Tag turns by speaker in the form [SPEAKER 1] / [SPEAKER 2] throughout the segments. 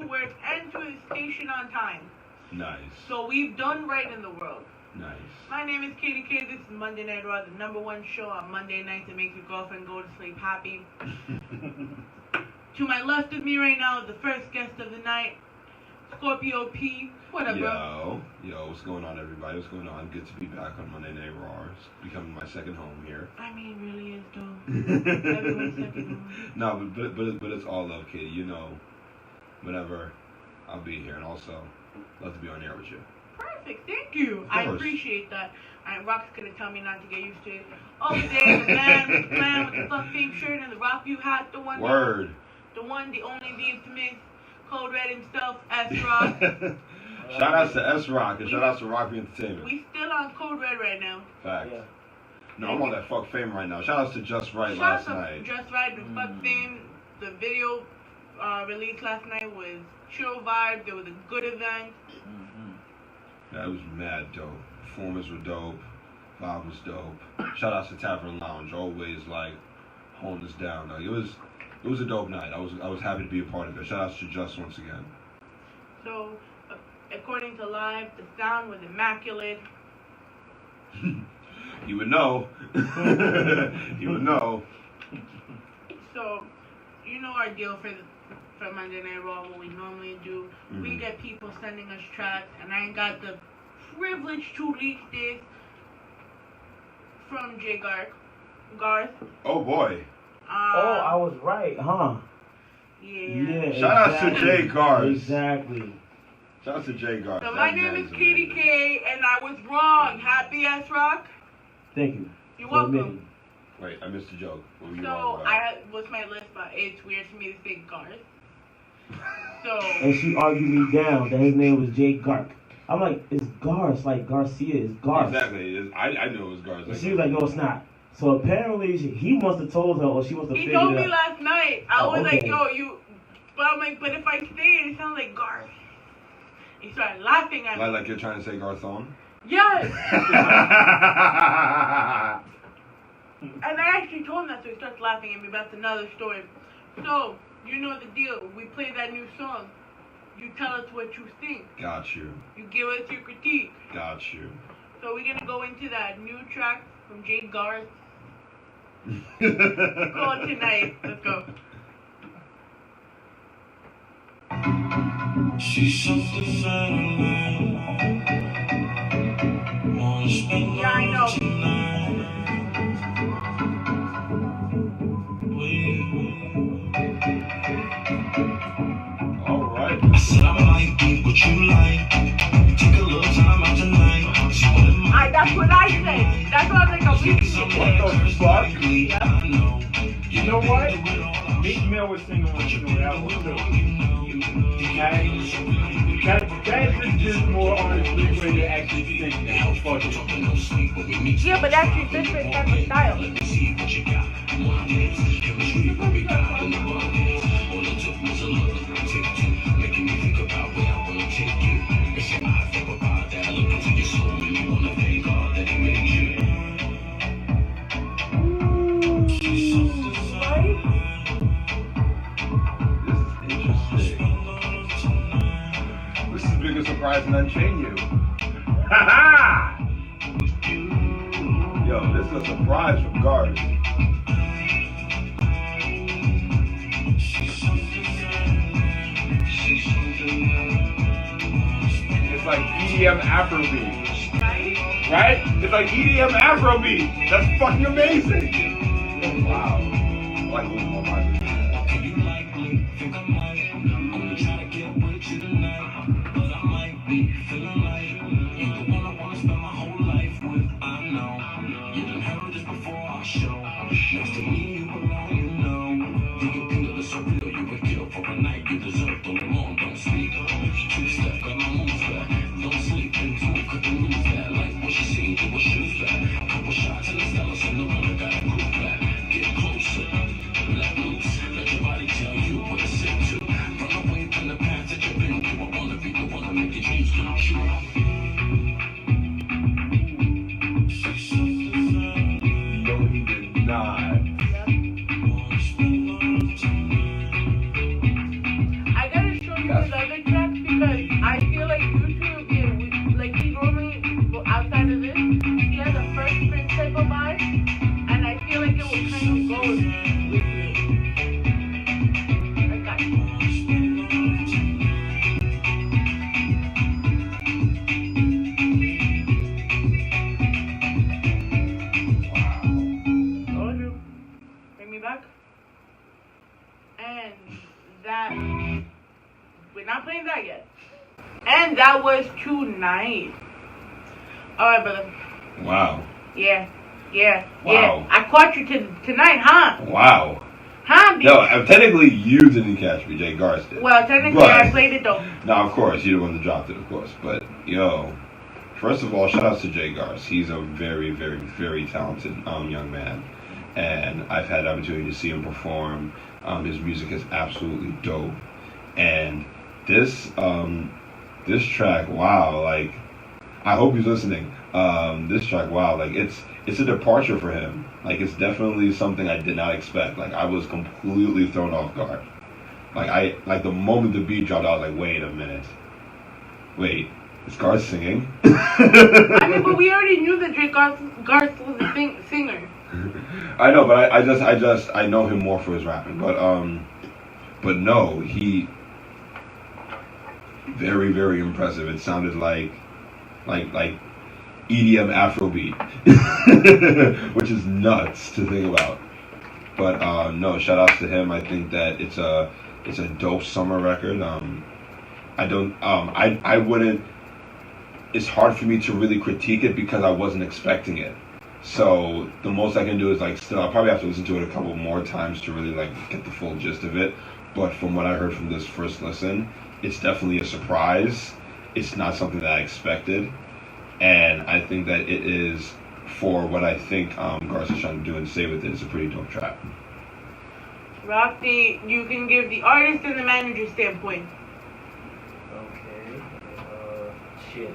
[SPEAKER 1] work and to his station on time.
[SPEAKER 2] Nice.
[SPEAKER 1] So we've done right in the world.
[SPEAKER 2] Nice.
[SPEAKER 1] My name is Katie K. This is Monday Night Rawrr, the #1 show on Monday nights that makes your girlfriend go to sleep happy. To my left of me right now is the first guest of the night, Scorpio P. What up, bro?
[SPEAKER 2] Yo, what's going on, everybody? What's going on? Good to be back on Monday Night Rawrr. It's becoming my second home here.
[SPEAKER 1] I mean, it really is, though. Everyone's second home.
[SPEAKER 2] No, but it's all love, Katie. You know, whenever I'll be here, and also love to be on air with you.
[SPEAKER 1] Perfect, thank you. I appreciate that. Alright, Rock's gonna tell me not to get used to it. Over there, the man with the fuck fame shirt and the rock view hat, the one,
[SPEAKER 2] Word.
[SPEAKER 1] The one, the only, the infamous, Code Red himself, S-Rock.
[SPEAKER 2] Shout outs to S-Rock and shout outs to Rock Entertainment.
[SPEAKER 1] We still on Code Red right now.
[SPEAKER 2] Fact.
[SPEAKER 3] Yeah.
[SPEAKER 2] No, I'm on that fuck fame right now. Shout outs to Just Right last night.
[SPEAKER 1] Just Right, the fuck fame. The video released last night was chill vibe. There was a good event.
[SPEAKER 2] Yeah, it was mad dope. Performers were dope. Vibe was dope. Shout outs to Tavern Lounge, always like holding us down. Like, it was a dope night. I was happy to be a part of it. Shout outs to Just once again.
[SPEAKER 1] So, according to Live, the sound was immaculate.
[SPEAKER 2] You would know. You would know.
[SPEAKER 1] So, you know our deal for Monday Night Rawrr, what we normally do. We get people sending us tracks, and I ain't got the privilege to leak this from J. Garth.
[SPEAKER 2] Oh boy.
[SPEAKER 3] I was right, huh?
[SPEAKER 1] Yeah.
[SPEAKER 2] Shout out to J. Garth.
[SPEAKER 3] Exactly.
[SPEAKER 2] Shout out to J. Garth.
[SPEAKER 1] So my name is Katie K, and I was wrong. Happy S-Rock?
[SPEAKER 3] Thank you.
[SPEAKER 1] You're welcome.
[SPEAKER 2] Wait, I missed the joke. What were you
[SPEAKER 1] So
[SPEAKER 2] wrong about?
[SPEAKER 1] what's my list, but it's weird for me to say Garth. So.
[SPEAKER 3] And she argued me down that his name was Jay Garth. I'm like, it's Garth, like Garcia, it's Garth.
[SPEAKER 2] Exactly. I knew it was Garth.
[SPEAKER 3] And she was like, no, it's not. So apparently he must have told her, or she must have figured it out.
[SPEAKER 1] He told me last night. I was
[SPEAKER 3] okay.
[SPEAKER 1] like, yo, but I'm like, but if I say it sounds like Garth. He started laughing at me.
[SPEAKER 2] Like you're trying to say Garthon?
[SPEAKER 1] Yes! And I actually told him that, so he starts laughing at me, but that's another story. So, you know the deal. We play that new song. You tell us what you think.
[SPEAKER 2] Got you.
[SPEAKER 1] You give us your critique.
[SPEAKER 2] Got you.
[SPEAKER 1] So we're going to go into that new track from J. Garth. Called Tonight. Let's go.
[SPEAKER 4] She's something wanna spend
[SPEAKER 1] Yeah, I know.
[SPEAKER 2] Alright.
[SPEAKER 4] I said I might be what you like. Take a little time out tonight.
[SPEAKER 1] That's what I said. That's what I was like a week ago.
[SPEAKER 2] What the fuck?
[SPEAKER 5] You know what? Meek Mill was singing on the album too. That is just more honestly way to actually sing now. Fuck it.
[SPEAKER 1] Yeah, but actually this is type of style.
[SPEAKER 4] Making me think about where I wanna take you. It's your eyes think about that. Look into your soul and you wanna thank God that He made you.
[SPEAKER 2] This is a bigger surprise than Unchain You. Ha Yo, this is a surprise from Garth. It's like EDM Afrobeat. Right? It's like EDM Afrobeat. That's fucking amazing. Wow. I like losing my mind.
[SPEAKER 4] Do you like me? Think I might. I'm gonna try to get with you tonight. But I might be feeling like you're the one I wanna spend my whole life with. I know. You done heard this before our show. Next to me, you belong, you know. Do you think that it's so real? You would kill for a night. You deserve the alone. Don't speak. Two-step, got my moves back. Don't sleep, and two couldn't lose that. Like what she seen, do her shoes back. A couple shots and the Stella and the one that got a groove back. Get closer, let loose. Let your body tell you what it's set to. Run away from the past that you've been through. I wanna be the one to make your dreams come true.
[SPEAKER 2] No, he did not.
[SPEAKER 1] I gotta show you because I not playing that yet. And that was tonight. Alright, brother.
[SPEAKER 2] Wow.
[SPEAKER 1] Yeah. Yeah.
[SPEAKER 2] Wow.
[SPEAKER 1] Yeah. I caught you tonight, huh?
[SPEAKER 2] Wow.
[SPEAKER 1] Huh, bitch?
[SPEAKER 2] No, technically you didn't catch me, Jay Garst did.
[SPEAKER 1] Well, technically
[SPEAKER 2] But-
[SPEAKER 1] I played it though.
[SPEAKER 2] No, of course, you're the one that dropped it, of course. But, yo, first of all, shout outs to Jay Garst. He's a very, very, very talented young man. And I've had the opportunity to see him perform. His music is absolutely dope. And this track, wow, like, I hope he's listening. This track, wow, like, it's a departure for him. Like, it's definitely something I did not expect. Like, I was completely thrown off guard. Like the moment the beat dropped, I was like, wait a minute. Wait, is Garth singing?
[SPEAKER 1] I mean, but we already knew that Drake Garth was a singer.
[SPEAKER 2] I know, but I know him more for his rapping. But no, he very, very impressive. It sounded like EDM Afrobeat, which is nuts to think about. But no, shout outs to him. I think that it's a dope summer record. I wouldn't. It's hard for me to really critique it because I wasn't expecting it. So the most I can do is I'll probably have to listen to it a couple more times to really get the full gist of it. But from what I heard from this first listen, it's definitely a surprise. It's not something that I expected, and I think that it is, for what I think Garth is trying to do and say with it, it's a pretty dope track.
[SPEAKER 1] Rocky, you can give the artist and the manager standpoint.
[SPEAKER 3] Okay. Shit.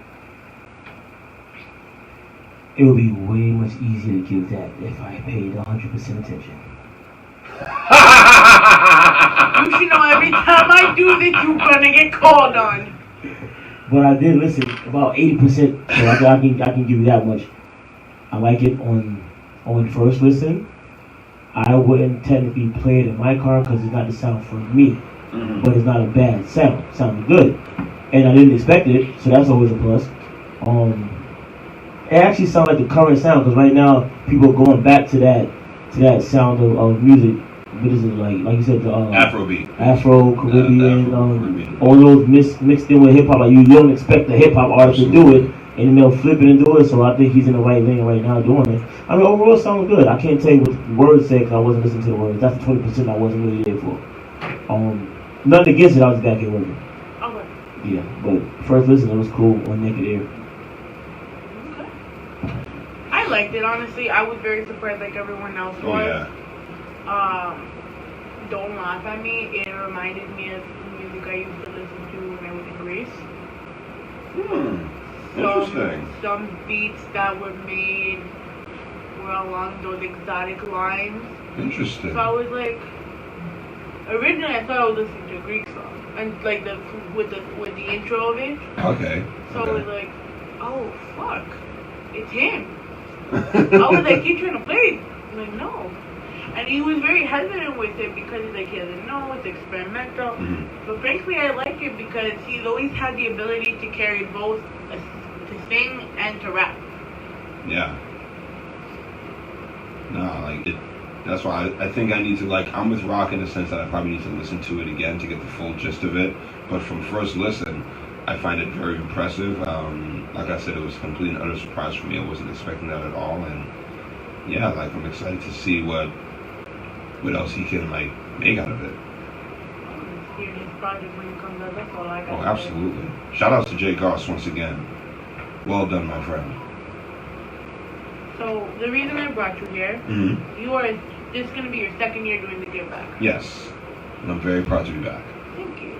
[SPEAKER 3] It would be way much easier to give that if I paid 100% attention.
[SPEAKER 1] You should know every time I do this, you're gonna get called on.
[SPEAKER 3] But I did listen about 80%, so I can give you that much. I like it on first listen. I wouldn't technically play it in my car because it's not the sound for me, but it's not a bad sound. It sounded good, and I didn't expect it, so that's always a plus. It actually sounds like the current sound because right now people are going back to that sound of music. What is it like you said, the
[SPEAKER 2] Afrobeat,
[SPEAKER 3] Afro Caribbean,
[SPEAKER 2] Caribbean.
[SPEAKER 3] all those mixed in with hip hop. Like you don't expect the hip hop artist to do it, and then they'll flip it and do it. So I think he's in the right lane right now doing it. I mean, overall, it sounds good. I can't tell you what the words said because I wasn't listening to the words. That's the 20% I wasn't really there for. Nothing against it. I was back here working.
[SPEAKER 1] Okay.
[SPEAKER 3] Yeah, but first listen, it was cool on Naked Air.
[SPEAKER 1] Okay. I liked it, honestly. I was very surprised like everyone else was.
[SPEAKER 2] Oh yeah.
[SPEAKER 1] Don't laugh at me. It reminded me of music I used to listen to when I was in Greece.
[SPEAKER 2] Interesting.
[SPEAKER 1] Some beats that were made were along those exotic lines.
[SPEAKER 2] Interesting.
[SPEAKER 1] So I was like, originally I thought I was listening to a Greek song, and like with the intro of it.
[SPEAKER 2] Okay.
[SPEAKER 1] So I was like, oh fuck, it's him. I was like, you trying to play? I'm like, no. And he was very hesitant with it because he's like, he doesn't know, it's experimental. But frankly, I like it because he's always had the ability to carry both to sing and to rap.
[SPEAKER 2] Yeah. No, like it. That's why I think I need to I'm with Rock in the sense that I probably need to listen to it again to get the full gist of it. But from first listen, I find it very impressive. Like I said, it was a complete and utter surprise for me. I wasn't expecting that at all, and yeah, I'm excited to see what else he can make out of it.
[SPEAKER 1] Hear his project when it comes out. That's all I got.
[SPEAKER 2] Oh, absolutely. Shout outs to Jay Garst once again. Well done, my friend.
[SPEAKER 1] So the reason I brought you here, this is gonna be your second year doing the GiveBack.
[SPEAKER 2] Yes, and I'm very proud to be back.
[SPEAKER 1] Thank you.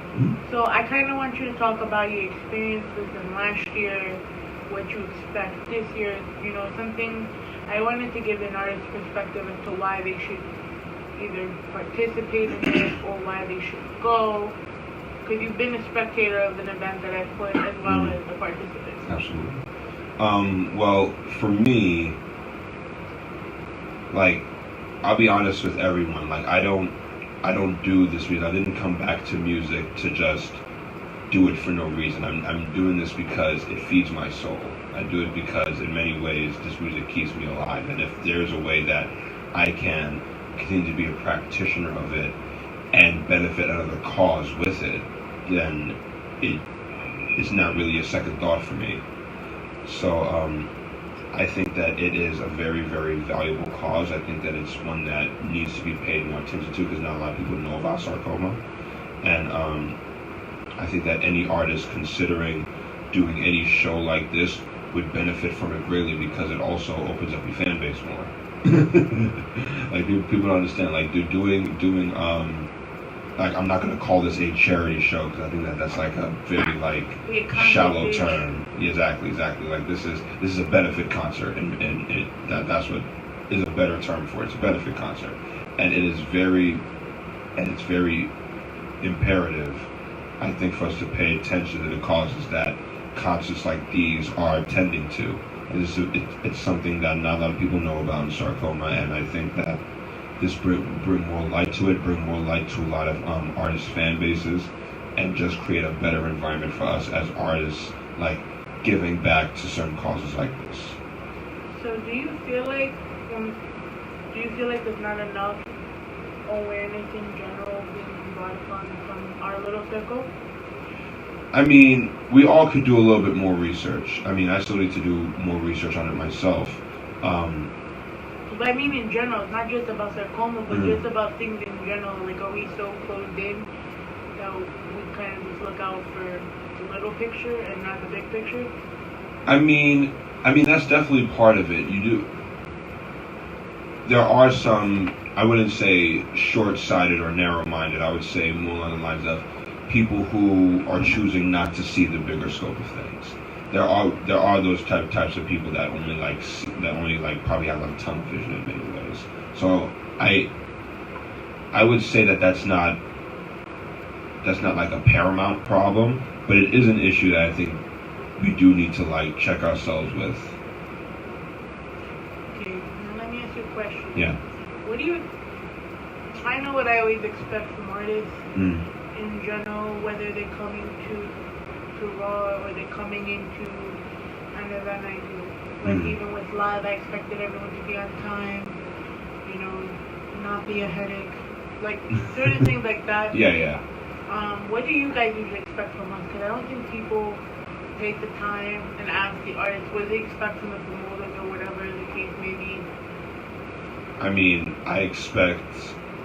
[SPEAKER 1] So I kind of want you to talk about your experiences in last year, what you expect this year. You know, something I wanted to give an artist's perspective as to why they should either participate in it or why they should go. Because you've been a spectator of an event that I put as well as a participant.
[SPEAKER 2] Absolutely. Well, for me, I'll be honest with everyone. I don't do this music. I didn't come back to music to just do it for no reason. I'm doing this because it feeds my soul. I do it because in many ways this music keeps me alive. And if there's a way that I can continue to be a practitioner of it and benefit another cause with it, then it's not really a second thought for me. So I think that it is a very, very valuable cause. I think that it's one that needs to be paid more attention to because not a lot of people know about sarcoma. And I think that any artist considering doing any show like this would benefit from it greatly because it also opens up your fan base more. Like people don't understand. Like they're doing like I'm not gonna call this a charity show because I think that that's like a very like shallow term. Yeah, exactly. Like this is a benefit concert, and that's what is a better term for it. It's a benefit concert, and it's very imperative, I think, for us to pay attention to the causes that concerts like these are tending to. It's something that not a lot of people know about in sarcoma, and I think that this bring more light to it, bring more light to a lot of artist fan bases, and just create a better environment for us as artists, like giving back to certain causes like this.
[SPEAKER 1] So do you feel like there's not enough awareness in general being brought upon from our little circle?
[SPEAKER 2] I mean, we all could do a little bit more research. I mean, I still need to do more research on it myself.
[SPEAKER 1] But I mean in general, not just about sarcoma, but just about things in general. Like, are we so closed in that we kind of just look out for the little picture and not the big picture?
[SPEAKER 2] I mean that's definitely part of it. You do. There are some, I wouldn't say short-sighted or narrow-minded. I would say more along the lines of people who are choosing not to see the bigger scope of things. There are those types of people that only probably have like tunnel vision in many ways. So I would say that's not like a paramount problem, but it is an issue that I think we do need to like check ourselves with.
[SPEAKER 1] Okay, now let me ask you a question.
[SPEAKER 2] Yeah.
[SPEAKER 1] I know what I always expect from artists
[SPEAKER 2] Mm.
[SPEAKER 1] in general, whether they're coming to Rawrr or they're coming into an event I do. Like even with live, I expected everyone to be on time, not be a headache. Like certain things like that.
[SPEAKER 2] Yeah.
[SPEAKER 1] What do you guys usually expect from us? Because I don't think people take the time and ask the artists what they expect from the promoters or whatever the case may be.
[SPEAKER 2] I mean, I expect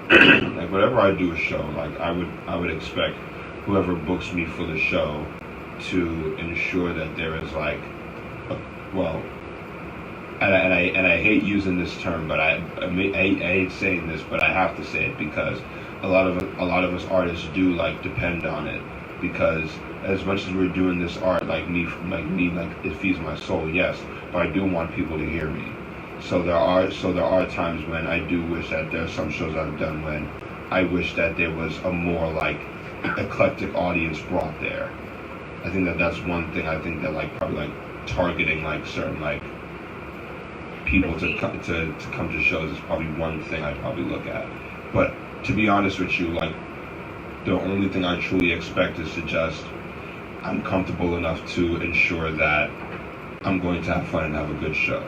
[SPEAKER 2] like whenever I do a show, like I would expect whoever books me for the show to ensure that there is like and I hate using this term, but I hate saying this, but I have to say it because a lot of us artists do like depend on it, because as much as we're doing this art, like it feeds my soul, yes, but I do want people to hear me. So there are times when I do wish that there's some shows I've done when I wish that there was a more like eclectic audience brought there. I think that's one thing. I think that like probably like targeting like certain like people to come to shows is probably one thing I'd probably look at. But to be honest with you, like the only thing I truly expect is to just I'm comfortable enough to ensure that I'm going to have fun and have a good show,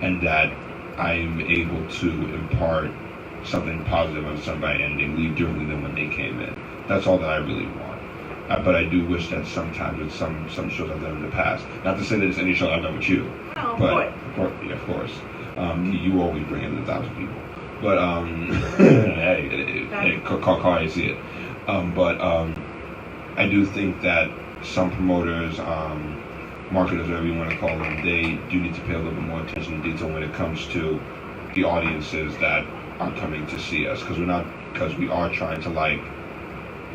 [SPEAKER 2] and that I'm able to impart something positive on somebody and they leave differently than when they came in. That's all that I really want. But I do wish that sometimes with some shows I've done in the past, not to say that it's any show I've done with you, but of course, you always bring in 1,000 people. But hey, call how you see it. But I do think that some promoters, marketers, whatever you want to call them, they do need to pay a little bit more attention to detail when it comes to the audiences that are coming to see us, because we are trying to like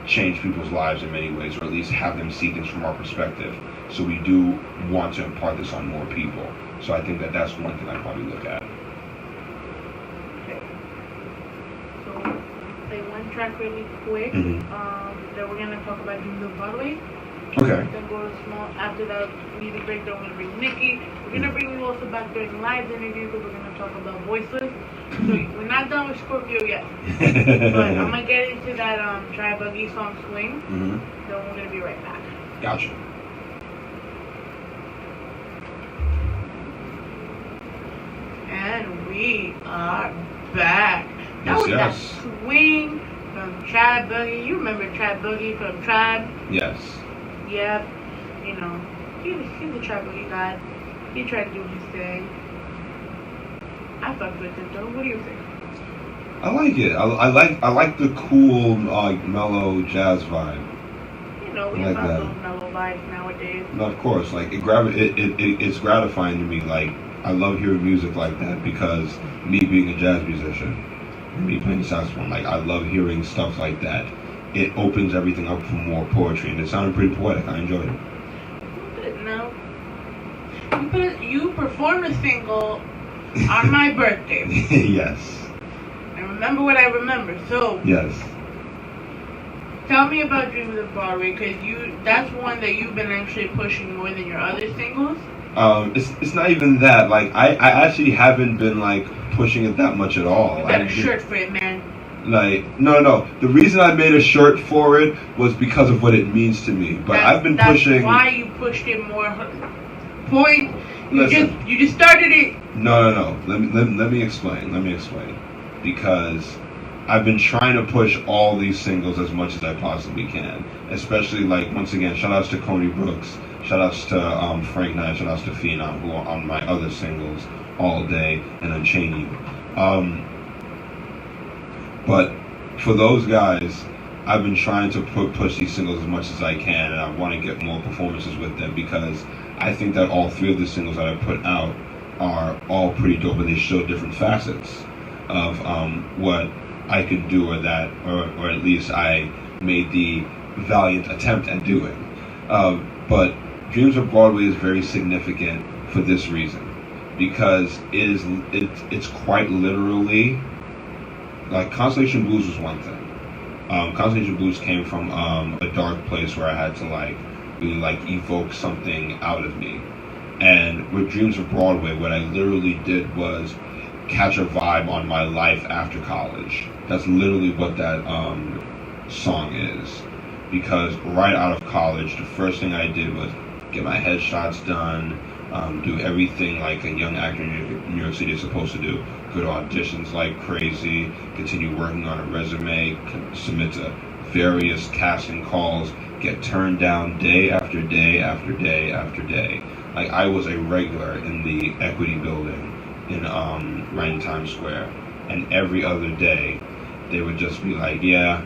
[SPEAKER 2] change people's lives in many ways, or at least have them see things from our perspective. So we do want to impart this on more people. So I think that's one thing I probably look at.
[SPEAKER 1] Okay. So play one track really quick.
[SPEAKER 2] Mm-hmm.
[SPEAKER 1] Then we're gonna talk about Dreams of Broadway.
[SPEAKER 2] Okay.
[SPEAKER 1] Then go small. After that music break, then we're gonna bring Nikki. We're gonna bring you also back during live interviews, because we're gonna talk about voiceless. So we're not done with Scorpio yet, but I'm gonna get into that Tri-Buggy song Swing.
[SPEAKER 2] Mm-hmm.
[SPEAKER 1] Then we're gonna be right back.
[SPEAKER 2] Gotcha.
[SPEAKER 1] And we are back. That was that swing, the Chad Boogie. You remember Chad Boogie from Tribe?
[SPEAKER 2] Yes.
[SPEAKER 1] Yep. You know, he's a Chad Boogie guy. He tried to do his thing. I fucked with it though. What do you think?
[SPEAKER 2] I like it. I like the cool, mellow jazz vibe.
[SPEAKER 1] You know, we
[SPEAKER 2] like
[SPEAKER 1] have
[SPEAKER 2] that.
[SPEAKER 1] those mellow vibes nowadays.
[SPEAKER 2] No, of course. Like it's gratifying to me. Like I love hearing music like that because me being a jazz musician, and me playing saxophone, like I love hearing stuff like that. It opens everything up for more poetry, and it sounded pretty poetic. I enjoyed it.
[SPEAKER 1] Good. Now, you performed a single on my birthday.
[SPEAKER 2] Yes.
[SPEAKER 1] And remember what I remember. So
[SPEAKER 2] Yes.
[SPEAKER 1] tell me about Dreams of Broadway, because that's one that you've been actually pushing more than your other singles.
[SPEAKER 2] It's not even that. Like I actually haven't been like pushing it that much at all.
[SPEAKER 1] You got a shirt for it, man.
[SPEAKER 2] Like no. The reason I made a shirt for it was because of what it means to me. But I've been pushing.
[SPEAKER 1] That's why you pushed it more. Point.
[SPEAKER 2] Listen.
[SPEAKER 1] You just started it.
[SPEAKER 2] No. Let me explain. Because I've been trying to push all these singles as much as I possibly can. Especially like once again, shout outs to Coney Brooks, shout outs to Frank Knight, shout outs to Phenom, who are on my other singles, All Day and Unchain You. But for those guys, I've been trying to push these singles as much as I can, and I want to get more performances with them because I think that all three of the singles that I put out are all pretty dope, and they show different facets of what I could do, or at least I made the valiant attempt at doing. But Dreams of Broadway is very significant for this reason, because it's quite literally like Constellation Blues was one thing. Constellation Blues came from a dark place where I had to like really like evoke something out of me. And with Dreams of Broadway, what I literally did was catch a vibe on my life after college. That's literally what that song is. Because right out of college, the first thing I did was get my headshots done, do everything like a young actor in New York City is supposed to do. Go to auditions like crazy, continue working on a resume, submit to various casting calls, get turned down day after day after day after day. Like I was a regular in the Equity building in right in Times Square, and every other day they would just be like, yeah,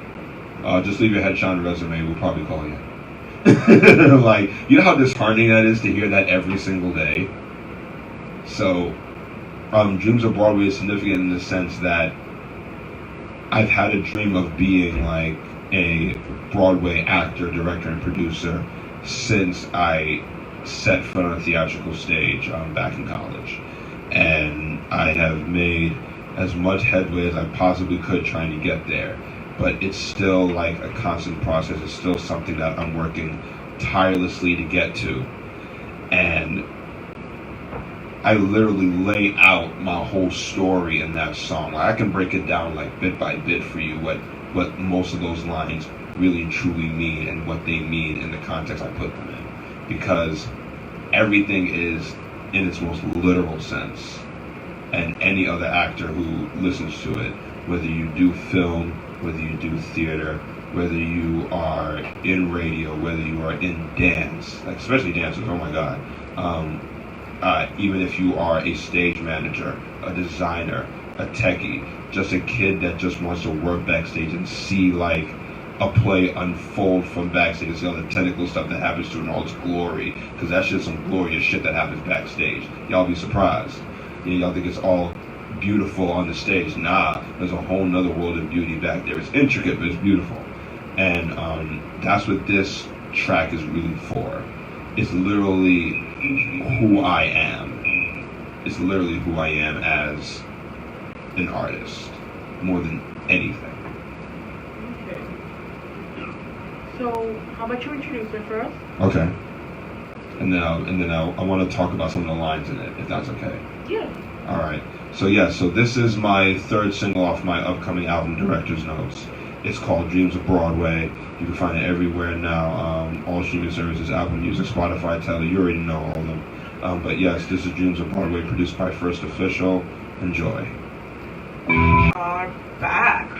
[SPEAKER 2] just leave your headshot and resume, we'll probably call you. Like, you know how disheartening that is to hear that every single day? So Dreams of Broadway is significant in the sense that I've had a dream of being like a Broadway actor, director, and producer since I set foot on a theatrical stage back in college. And I have made as much headway as I possibly could trying to get there. But it's still like a constant process. It's still something that I'm working tirelessly to get to. And I literally lay out my whole story in that song. I can break it down like bit by bit for you what most of those lines really and truly mean and what they mean in the context I put them in. Because everything is in its most literal sense. And any other actor who listens to it, whether you do film, whether you do theater, whether you are in radio, whether you are in dance, like especially dancers, oh my God. Even if you are a stage manager, a designer, a techie, just a kid that just wants to work backstage and see like a play unfold from backstage, see all the technical stuff that happens to it in all its glory, because that's just some glorious shit that happens backstage. Y'all be surprised. You know, y'all think it's all beautiful on the stage. Nah, there's a whole nother world of beauty back there. It's intricate, but it's beautiful. And that's what this track is really for. It's literally who I am. It's literally who I am as an artist, more than anything.
[SPEAKER 1] Okay. So, how about you introduce it for us?
[SPEAKER 2] Okay. And then I want to talk about some of the lines in it, if that's okay.
[SPEAKER 1] Yeah.
[SPEAKER 2] All right. So yeah, so this is my third single off my upcoming album, Director's Notes. It's called Dreams of Broadway. You can find it everywhere now. All streaming services, Apple Music, Spotify, Tidal. You already know all of them. But yes, this is Dreams of Broadway, produced by First Official. Enjoy.
[SPEAKER 1] Are back.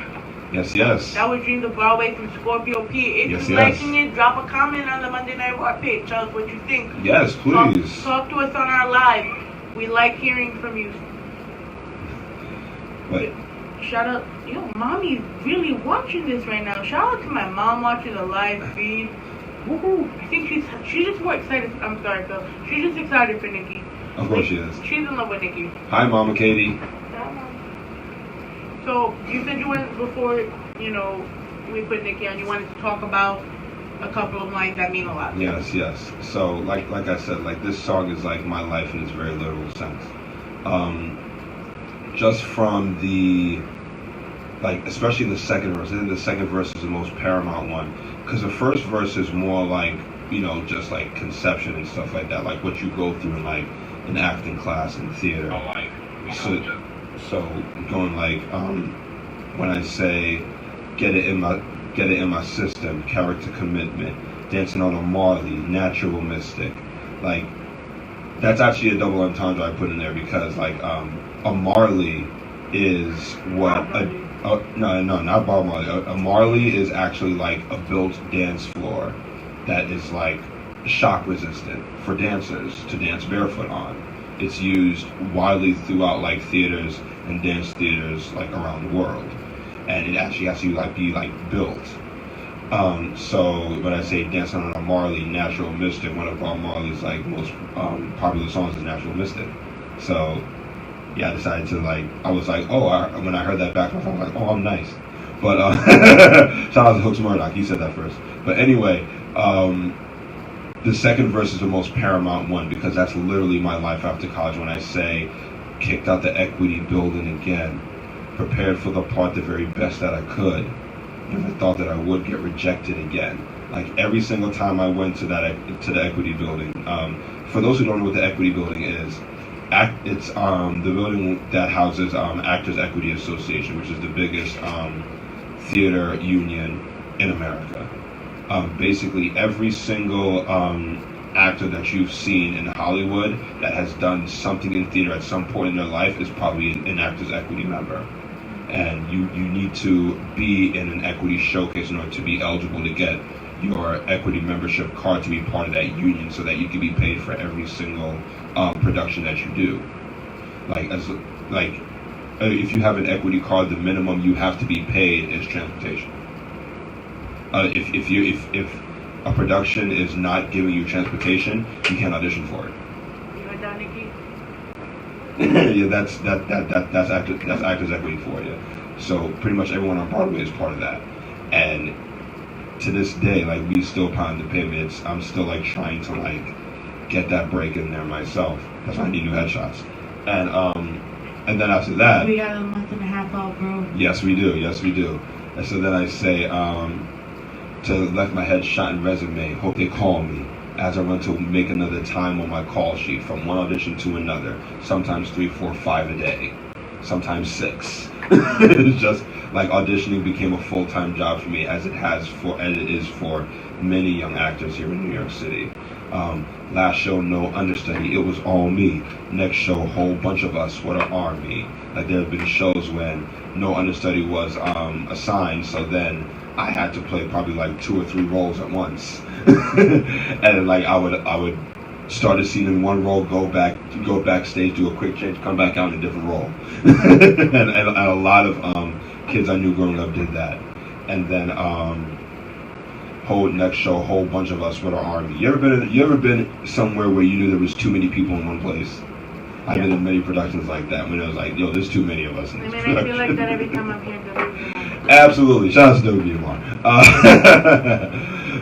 [SPEAKER 2] Yes, yes.
[SPEAKER 1] That was Dreams of Broadway from Scorpio P. If
[SPEAKER 2] Yes,
[SPEAKER 1] you're
[SPEAKER 2] yes.
[SPEAKER 1] liking it, drop a comment on the Monday Night Rawrr page. Tell us what you think.
[SPEAKER 2] Yes, please.
[SPEAKER 1] Talk to us on our live. We like hearing from you.
[SPEAKER 2] But
[SPEAKER 1] Shout out, yo, mommy's really watching this right now. Shout out to my mom watching the live feed. Woohoo! I think she's just more excited. I'm sorry, Phil. She's just excited for Nikki.
[SPEAKER 2] of course she is.
[SPEAKER 1] She's in love with Nikki.
[SPEAKER 2] Hi, Mama Katie.
[SPEAKER 1] So you said you went before, you know, we put Nikki on. You wanted to talk about a couple of lines that mean a lot.
[SPEAKER 2] Yes, yes. So, like I said, like this song is like my life in its very literal sense. Just from the, like, especially the second verse. I think the second verse is the most paramount one, because the first verse is more like, you know, just like conception and stuff like that, like what you go through in like an acting class in theater. So going like, when I say, get it in my system, character commitment, dancing on a Marley, natural mystic, like that's actually a double entendre I put in there, because like a Marley is what no, not Bob Marley. A Marley is actually like a built dance floor that is like shock resistant for dancers to dance barefoot on. It's used widely throughout like theaters and dance theaters like around the world, and it actually has to like be like built. So when I say dancing on a Marley, natural mystic, one of Bob Marley's like most popular songs is Natural Mystic. So yeah, I decided to like, I was like, when I heard that back, I was like, oh, I'm nice. But shout out to Hooks Murdoch, he said that first. But anyway, the second verse is the most paramount one, because that's literally my life after college. When I say, kicked out the equity building again, prepared for the part the very best that I could, never thought that I would get rejected again. Like every single time I went to the equity building. For those who don't know what the equity building is, it's the building that houses Actors Equity Association, which is the biggest theater union in America. Basically, every single actor that you've seen in Hollywood that has done something in theater at some point in their life is probably an Actors Equity member. And you need to be in an equity showcase in order to be eligible to get your equity membership card to be part of that union, so that you can be paid for every single production that you do. If you have an equity card, the minimum you have to be paid is transportation. If a production is not giving you transportation, you can't audition for it.
[SPEAKER 1] You heard that, Nikki?
[SPEAKER 2] Yeah, that's Actors Equity for you. So pretty much everyone on Broadway is part of that. And to this day, like, we still pound the pivots. I'm still like trying to like get that break in there myself. That's why I need new headshots. And then after that,
[SPEAKER 1] We got a month and a half out, bro.
[SPEAKER 2] yes we do. And so then I say, to left my headshot and resume, hope they call me, as I run to make another time on my call sheet, from one audition to another, sometimes 3, 4, 5 a day, sometimes 6. It's just like auditioning became a full-time job for me, as it is for many young actors here in New York City. Last show, no understudy, it was all me. Next show, whole bunch of us, what an army. Like, there have been shows when no understudy was assigned, so then I had to play probably like 2 or 3 roles at once. And like I would start a scene in one role, go backstage, do a quick change, come back out in a different role. and a lot of kids I knew growing up did that. And then whole next show, whole bunch of us with our army. You ever been somewhere where you knew there was too many people in one place? I've been in many productions like that, when it was like, yo, there's too many of us in this
[SPEAKER 1] I
[SPEAKER 2] production.
[SPEAKER 1] feel like that every time I'm here.
[SPEAKER 2] Absolutely. Shout out to WMR.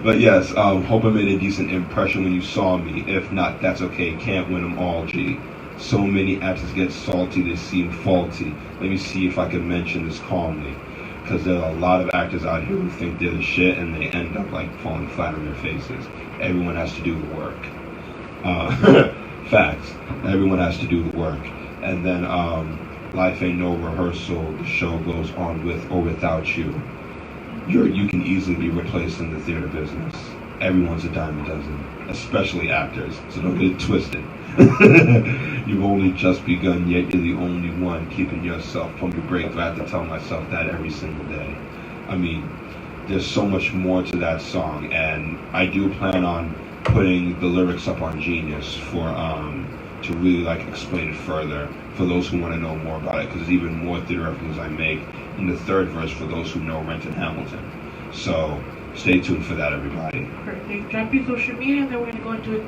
[SPEAKER 2] But yes, hope I made a decent impression when you saw me. If not, that's okay. Can't win them all, G. So many actors get salty, they seem faulty. Let me see if I can mention this calmly. Because there are a lot of actors out here who think they're the shit, and they end up like falling flat on their faces. Everyone has to do the work. Facts. Everyone has to do the work. And then life ain't no rehearsal. The show goes on with or without you. You can easily be replaced in the theater business. Everyone's a dime a dozen, especially actors. So don't get it twisted. You've only just begun, yet you're the only one keeping yourself from your breakthrough. I have to tell myself that every single day. I mean, there's so much more to that song, and I do plan on putting the lyrics up on Genius for to really like explain it further for those who want to know more about it, because there's even more theater references I make in the third verse for those who know Renton Hamilton. So stay tuned for that, everybody.
[SPEAKER 1] Perfect. Drop your social media, and then we're gonna go into a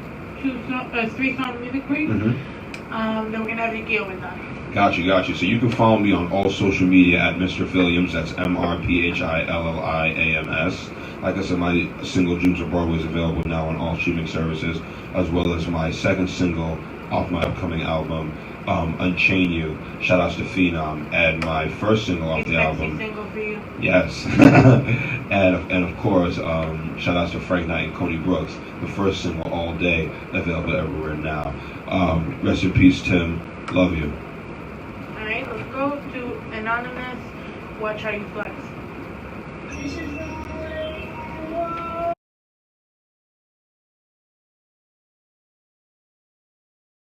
[SPEAKER 1] 3-song music break.
[SPEAKER 2] Mm-hmm.
[SPEAKER 1] Then we're gonna have your Gail with us.
[SPEAKER 2] Got you. So you can follow me on all social media at Mr. Philliams. That's MrPhilliams. Like I said, my single Dreams of Broadway is available now on all streaming services, as well as my second single off my upcoming album, Unchain You. Shout outs to Phenom. And my first single off the album.
[SPEAKER 1] Single for you.
[SPEAKER 2] Yes. and of course, shout outs to Frank Knight and Coney Brooks. The first single, All Day, available everywhere now. Rest in peace, Tim. Love you.
[SPEAKER 1] Alright, let's go to Anonymous. Watch how you flex.